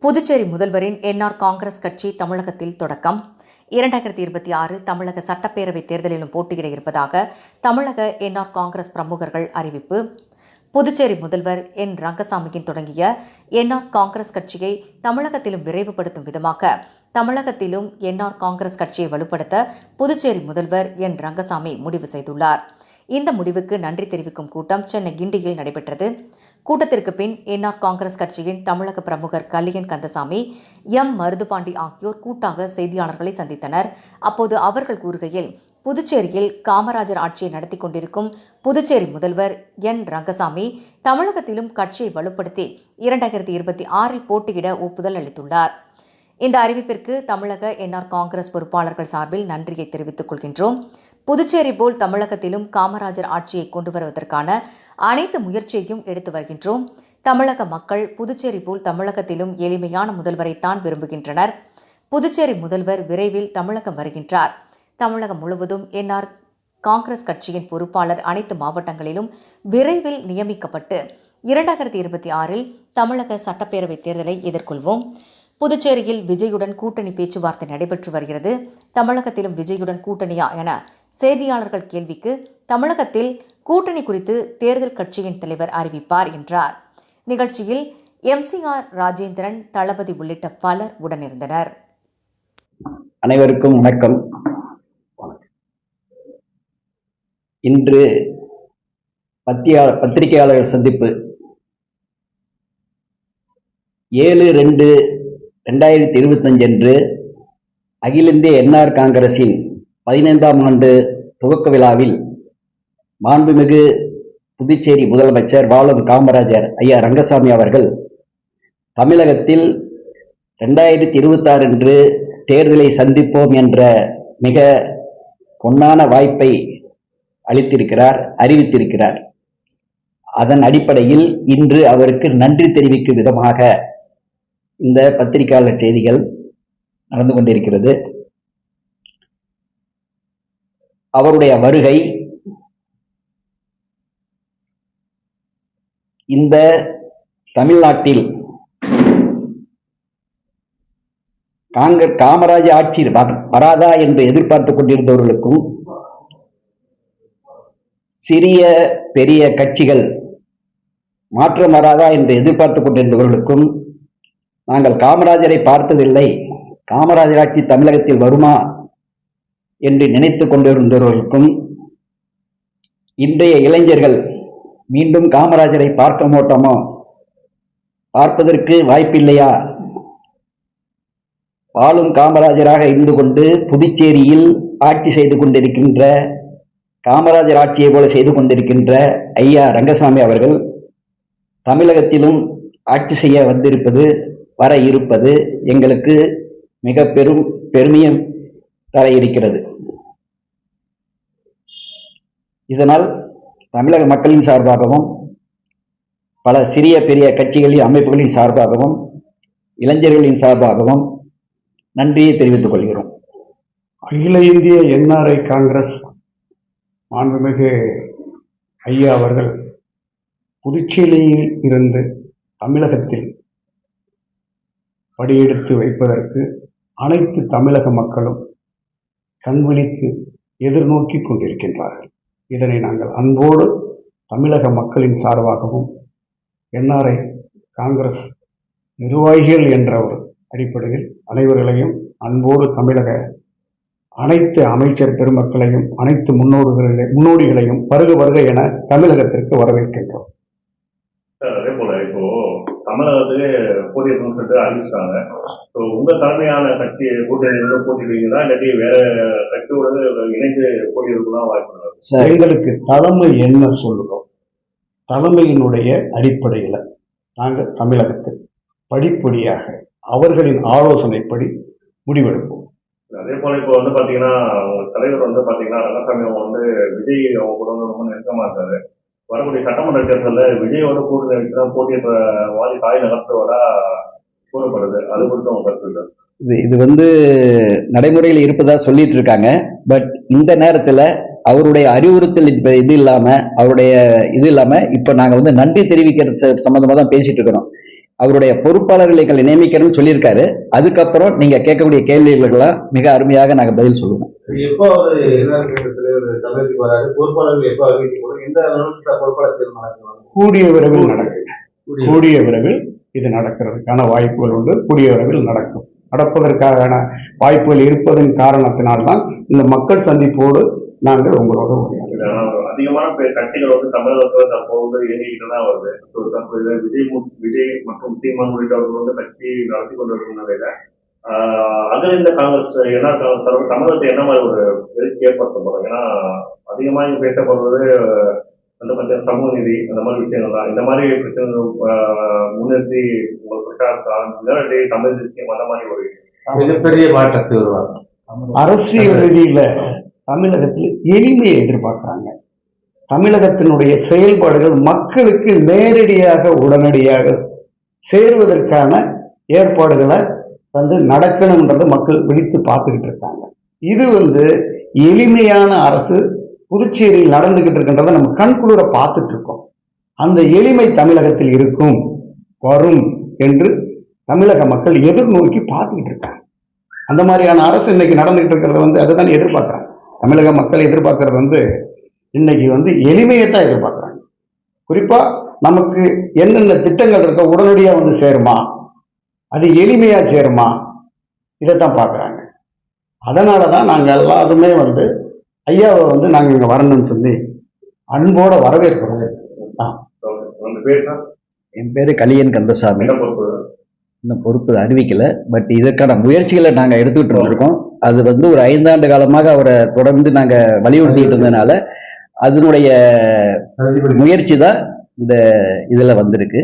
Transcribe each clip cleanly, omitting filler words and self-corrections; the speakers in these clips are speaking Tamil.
புதுச்சேரி முதல்வரின் என்ஆர் காங்கிரஸ் கட்சி தமிழகத்தில் தொடக்கம். 2026 தமிழக சட்டப்பேரவைத் தேர்தலிலும் போட்டியிட இருப்பதாக தமிழக என்ஆர் காங்கிரஸ் பிரமுகர்கள் அறிவிப்பு. புதுச்சேரி முதல்வர் என் ரங்கசாமியின் தொடங்கிய என்ஆர் காங்கிரஸ் கட்சியை தமிழகத்திலும் விரைவுபடுத்தும் விதமாக தமிழகத்திலும் என்ஆர் காங்கிரஸ் கட்சியை வலுப்படுத்த புதுச்சேரி முதல்வர் என் ரங்கசாமி முடிவு செய்துள்ளார். இந்த முடிவுக்கு நன்றி தெரிவிக்கும் கூட்டம் சென்னை கிண்டியில் நடைபெற்றது. கூட்டத்திற்கு பின் என்ஆர் காங்கிரஸ் கட்சியின் தமிழக பிரமுகர் கலியன் கந்தசாமி, எம் மருதுபாண்டி ஆகியோர் கூட்டாக செய்தியாளர்களை சந்தித்தனர். அப்போது அவர்கள் கூறுகையில், புதுச்சேரியில் காமராஜர் ஆட்சியை நடத்தி கொண்டிருக்கும் புதுச்சேரி முதல்வர் என் ரங்கசாமி தமிழகத்திலும் கட்சியை வலுப்படுத்தி 2026 போட்டியிட ஒப்புதல் அளித்துள்ளார். இந்த அறிவிப்பிற்கு தமிழக என்ஆர் காங்கிரஸ் பொறுப்பாளர்கள் சார்பில் நன்றியை தெரிவித்துக் கொள்கின்றோம். புதுச்சேரி போல் தமிழகத்திலும் காமராஜர் ஆட்சியை கொண்டு வருவதற்கான அனைத்து முயற்சியையும் எடுத்து வருகின்றோம். தமிழக மக்கள் புதுச்சேரி போல் தமிழகத்திலும் எளிமையான முதல்வரைத்தான் விரும்புகின்றனர். புதுச்சேரி முதல்வர் விரைவில் தமிழகம் வருகின்றார். தமிழகம் முழுவதும் என்ஆர் காங்கிரஸ் கட்சியின் பொறுப்பாளர் அனைத்து மாவட்டங்களிலும் விரைவில் நியமிக்கப்பட்டு 2026 தமிழக சட்டப்பேரவைத் தேர்தலை எதிர்கொள்வோம். புதுச்சேரியில் விஜயுடன் கூட்டணி பேச்சுவார்த்தை நடைபெற்று வருகிறது. தமிழகத்திலும் விஜயுடன் கூட்டணியா என செய்தியாளர்கள் கேள்விக்கு, தமிழகத்தில் கூட்டணி குறித்து தேர்தல் கட்சியின் தலைவர் அறிவிப்பார் என்றார். நிகழ்ச்சியில் MCR ராஜேந்திரன், தளபதி உள்ளிட்ட பலர் உடனிருந்தனர். அனைவருக்கும் வணக்கம். இன்று பத்திரிகையாளர்கள் சந்திப்பு 7/2/2025 அன்று அகில இந்திய என்ஆர் காங்கிரசின் 15ஆம் ஆண்டு துவக்க விழாவில் மாண்புமிகு புதுச்சேரி முதலமைச்சர் வாழும் காமராஜர் ஐயா ரங்கசாமி அவர்கள் தமிழகத்தில் 2026 அன்று தேர்தலை சந்திப்போம் என்ற மிக பொன்னான வாய்ப்பை அறிவித்திருக்கிறார். அதன் அடிப்படையில் இன்று அவருக்கு நன்றி தெரிவிக்கும் விதமாக இந்த பத்திரிகையாளர் செய்திகள் நடந்து கொண்டிருக்கிறது. அவருடைய வருகை இந்த தமிழ்நாட்டில் காமராஜ் ஆட்சி வராதா என்று எதிர்பார்த்துக் கொண்டிருந்தவர்களுக்கும், சிறிய பெரிய கட்சிகள் மாற்றம் வராதா என்று எதிர்பார்த்துக் கொண்டிருந்தவர்களுக்கும், நாங்கள் காமராஜரை பார்த்ததில்லை, காமராஜர் ஆட்சி தமிழகத்தில் வருமா என்று நினைத்துக் கொண்டிருந்தவர்களுக்கும், இன்றைய இளைஞர்கள் மீண்டும் காமராஜரை பார்க்க மாட்டோமோ, பார்ப்பதற்கு வாய்ப்பில்லையா, வாழும் காமராஜராக இருந்து கொண்டு புதுச்சேரியில் ஆட்சி செய்து கொண்டிருக்கின்ற, காமராஜர் ஆட்சியை போல செய்து கொண்டிருக்கின்ற ஐயா ரங்கசாமி அவர்கள் தமிழகத்திலும் ஆட்சி செய்ய வர இருப்பது எங்களுக்கு மிக பெருமையை தர இருக்கிறது. இதனால் தமிழக மக்களின் சார்பாகவும், பல சிறிய பெரிய கட்சிகளின் அமைப்புகளின் சார்பாகவும், இளைஞர்களின் சார்பாகவும் நன்றியை தெரிவித்துக் கொள்கிறோம். அகில இந்திய என்ஆர்ஐ காங்கிரஸ் மாண்புமிகு ஐயா அவர்கள் புதுச்சேரியில் இருந்து தமிழகத்தில் படியெடுத்து வைப்பதற்கு அனைத்து தமிழக மக்களும் கண்விழித்து எதிர்நோக்கி கொண்டிருக்கின்றார்கள். இதனை நாங்கள் அன்போடு தமிழக மக்களின் சார்பாகவும், என்ஆர்ஐ காங்கிரஸ் நிர்வாகிகள் என்ற ஒரு அடிப்படையில் அனைவர்களையும் அன்போடு தமிழக அனைத்து அமைச்சர் பெருமக்களையும், அனைத்து முன்னோடிகளையும் வருக என தமிழகத்திற்கு வரவேற்கின்றோம். அதே போல இப்போ தமிழகத்திலே போட்டியிடணும்னு சொல்லிட்டு அறிவிச்சாங்க. உங்க தலைமையான கட்சி கூட்டணி போட்டிடுவீங்களா, இல்லாட்டி வேற கட்சியோட இணைந்து போட்டியிடலாம் வாய்ப்பு? எங்களுக்கு தலைமை என்ன சொல்லுறோம், தலைமையினுடைய அடிப்படையில் நாங்கள் தமிழகத்தில் படிப்படியாக அவர்களின் ஆலோசனைப்படி முடிவெடுப்போம். அதே போல இப்போ பாத்தீங்கன்னா தலைவர் பாத்தீங்கன்னா ரங்கசாமி அவங்க விஜய் அவங்க கூட ரொம்ப நெருக்கமா இருக்காரு. வரக்கூடிய சட்டமன்ற தேர்தலில் விஜயோட கூட்டணி வச்சு தான் போட்டியிட்ட வாதி தாய் நகர்த்துவதா கூறப்படுது. அது குறித்து அவங்க கருத்து இது நடைமுறையில் இருப்பதா சொல்லிட்டு இருக்காங்க. பட் இந்த நேரத்துல அவருடைய அறிவுறுத்தல் இது இல்லாம, அவருடைய இது இல்லாம இப்ப நாங்க நன்றி தெரிவிக்கிறது சம்பந்தமா தான் பேசிட்டு இருக்கிறோம். அவருடைய பொறுப்பாளர்களை நியமிக்கணும்னு சொல்லியிருக்காரு. அதுக்கப்புறம் நீங்க கேட்கக்கூடிய கேள்விகளுக்கெல்லாம் மிக அருமையாக நாங்க பதில் சொல்லுவோம். எப்போ அவர் தலைவர் தமிழகத்துக்கு வராது, பொறுப்பாளர்கள் எப்போ அறிவிக்கப்படும், எந்த அளவுக்கு பொறுப்பாளர் தீர்மானம் கூடிய விரைவில் நடக்கும். கூடிய விரைவில் இது நடக்கிறதுக்கான வாய்ப்புகள் உண்டு. கூடிய விரைவில் நடக்கும். நடப்பதற்கான வாய்ப்புகள் இருப்பதன் காரணத்தினால்தான் இந்த மக்கள் சந்திப்போடு நாங்கள் உங்களோட உரையாடுகிறோம். அதிகமான கட்சிகள் வந்து தமிழகத்தில் தற்போது இயங்கிட்டு தான் வருது. தற்போது விஜய் மற்றும் சீமான் உள்ளிட்டவர்கள் வந்து கட்சி நடத்தி கொண்டிருக்கும் நிலையில அகில இந்த காங்கிரஸ் என்ஆர் காங்கிரஸ் தலைவர் தமிழகத்தை என்ன மாதிரி ஒரு எழுச்சி ஏற்படுத்த போறோம்? ஏன்னா அதிகமாக இங்க பேசப்படுறது வந்து பார்த்தீங்கன்னா சமூக நீதி அந்த மாதிரி விஷயங்கள் தான். இந்த மாதிரி பிரச்சனைகள் முன்னிறுத்தி உங்கள் பிரச்சாரத்தை தமிழ் தேசியம் அந்த மாதிரி ஒரு மிகப்பெரிய மாற்றத்தை வருவாங்க. அரசியல் ரீதியில தமிழகத்தில் எளிமையை எதிர்பார்க்கிறாங்க. தமிழகத்தினுடைய செயல்பாடுகள் மக்களுக்கு நேரடியாக உடனடியாக சேருவதற்கான ஏற்பாடுகளை நடக்கணும்ன்றதை மக்கள் விழித்து பார்த்துக்கிட்டு இருக்காங்க. இது எளிமையான அரசு புதுச்சேரியில் நடந்துகிட்டு இருக்கின்றதை நம்ம கண்குளிர பார்த்துட்டு இருக்கோம். அந்த எளிமை தமிழகத்தில் இருக்கும், வரும் என்று தமிழக மக்கள் எதிர்நோக்கி பார்த்துக்கிட்டு இருக்காங்க. அந்த மாதிரியான அரசு இன்னைக்கு நடந்துகிட்டு இருக்கிறத அதுதான் எதிர்பார்க்குறாங்க. தமிழக மக்கள் எதிர்பார்க்கறது இன்னைக்கு எளிமையை தான் எதிர்பார்க்குறாங்க. குறிப்பா நமக்கு என்னென்ன திட்டங்கள் இருக்க உடனடியா சேருமா, அது எளிமையா சேருமா, இதைத்தான் பார்க்குறாங்க. அதனாலதான் நாங்க எல்லாருமே ஐயாவை நாங்க இங்க வரணும்னு சொல்லி அன்போட வரவேற்கிறோம். என் பேரு கலியன் கந்தசாமி. இன்னும் பொறுப்பு அறிவிக்கல. பட் இதற்கான முயற்சிகளை நாங்க எடுத்துக்கிட்டு இருந்திருக்கோம். அது ஒரு 5 ஆண்டு காலமாக அவரை தொடர்ந்து நாங்க வலியுறுத்திட்டு இருந்ததுனால அதனுடைய முயற்சி தான் இந்த இதுல வந்திருக்கு.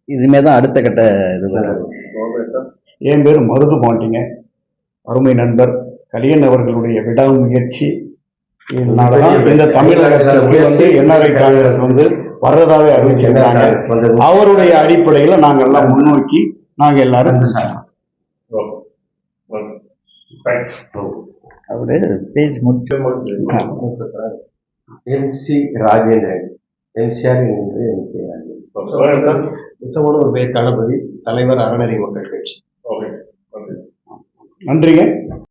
இதுமே தான் அடுத்த கட்ட இது. என் பேரு மருது பாண்டிங்க. அருமை நண்பர் கலியன் அவர்களுடைய விடாமுயற்சி இதனாலதான் இந்த தமிழகத்திற்கு என்ஆர்ஐ காங்கிரஸ் வர்றதாவே அறிவிச்சிருக்காங்க. அவருடைய அடிப்படையில நாங்க எல்லாம் முன்னோக்கி நாங்க எல்லாரும் அவரு பேஜ் MC ராஜேந்திரன், MCR என்று MC ராஜேந்திரன். தளபதி, தலைவர் அறநெறி மக்கள் கட்சி. நன்றிங்க.